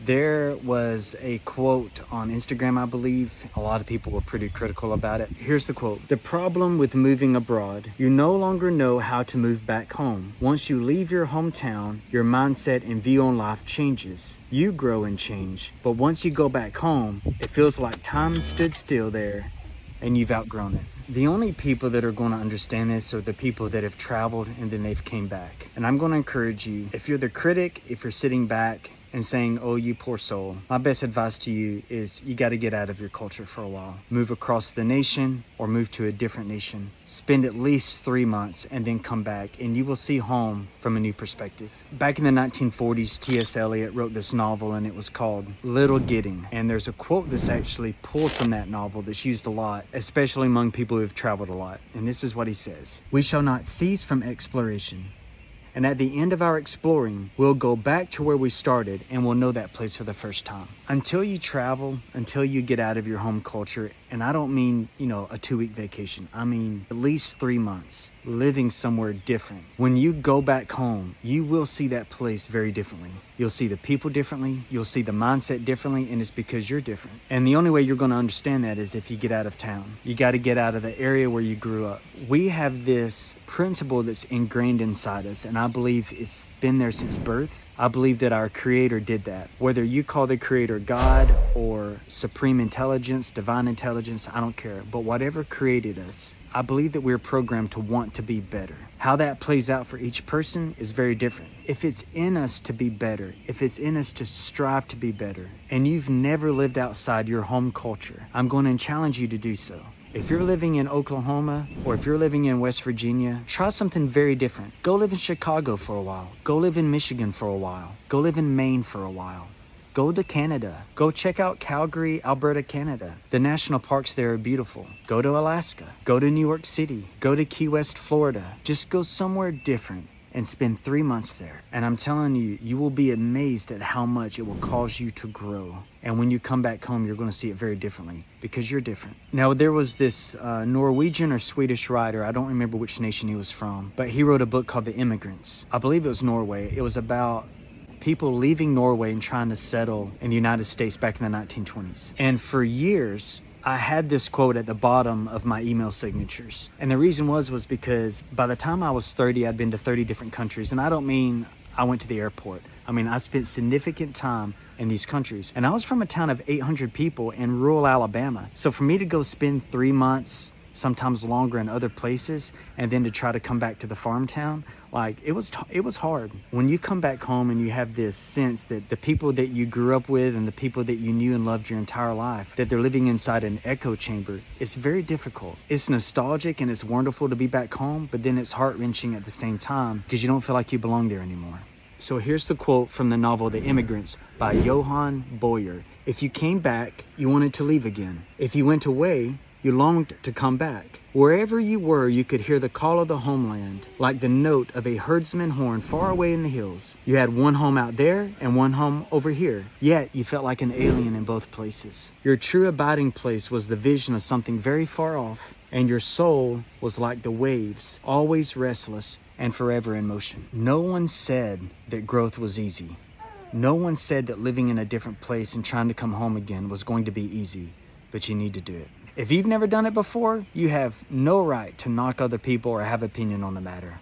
There was a quote on Instagram, I believe. A lot of people were pretty critical about it. Here's the quote. "The problem with moving abroad, you no longer know how to move back home. Once you leave your hometown, your mindset and view on life changes. You grow and change. But once you go back home, it feels like time stood still there and you've outgrown it." The only people that are going to understand this are the people that have traveled and then they've came back. And I'm going to encourage you, if you're the critic, if you're sitting back and saying, "Oh, you poor soul," my best advice to you is you got to get out of your culture for a while. Move across the nation or move to a different nation. Spend at least 3 months and then come back and you will see home from a new perspective. Back in the 1940s, T.S. Eliot wrote this novel and it was called Little Gidding. And there's a quote that's actually pulled from that novel that's used a lot, especially among people who have traveled a lot. And this is what he says: "We shall not cease from exploration. And at the end of our exploring, we'll go back to where we started and we'll know that place for the first time." Until you travel, until you get out of your home culture, and I don't mean, a 2-week vacation. I mean, at least 3 months living somewhere different. When you go back home, you will see that place very differently. You'll see the people differently. You'll see the mindset differently, and it's because you're different. And the only way you're going to understand that is if you get out of town. You got to get out of the area where you grew up. We have this principle that's ingrained inside us, and I believe it's been there since birth. I believe that our Creator did that. Whether you call the Creator God or supreme intelligence, divine intelligence, I don't care. But whatever created us, I believe that we're programmed to want to be better. How that plays out for each person is very different. If it's in us to be better, if it's in us to strive to be better, and you've never lived outside your home culture, I'm going to challenge you to do so. If you're living in Oklahoma or if you're living in West Virginia, try something very different. Go live in Chicago for a while. Go live in Michigan for a while. Go live in Maine for a while. Go to Canada. Go check out Calgary, Alberta, Canada. The national parks there are beautiful. Go to Alaska. Go to New York City. Go to Key West, Florida. Just go somewhere different and spend 3 months there. And I'm telling you, you will be amazed at how much it will cause you to grow. And when you come back home, you're going to see it very differently because you're different. Now, there was this Norwegian or Swedish writer, I don't remember which nation he was from, but he wrote a book called The Immigrants. I believe it was Norway. It was about people leaving Norway and trying to settle in the United States back in the 1920s. And for years, I had this quote at the bottom of my email signatures. And the reason was because by the time I was 30, I'd been to 30 different countries. And I don't mean I went to the airport. I mean, I spent significant time in these countries. And I was from a town of 800 people in rural Alabama. So for me to go spend 3 months, sometimes longer in other places, and then to try to come back to the farm town, it was hard. When you come back home and you have this sense that the people that you grew up with and the people that you knew and loved your entire life, that they're living inside an echo chamber, it's very difficult. It's nostalgic and it's wonderful to be back home, but then it's heart-wrenching at the same time because you don't feel like you belong there anymore. So here's the quote from the novel The Immigrants by Johan Boyer. "If you came back, you wanted to leave again. If you went away, you longed to come back. Wherever you were, you could hear the call of the homeland, like the note of a herdsman horn far away in the hills. You had one home out there and one home over here, yet you felt like an alien in both places. Your true abiding place was the vision of something very far off, and your soul was like the waves, always restless and forever in motion." No one said that growth was easy. No one said that living in a different place and trying to come home again was going to be easy, but you need to do it. If you've never done it before, you have no right to knock other people or have opinion on the matter.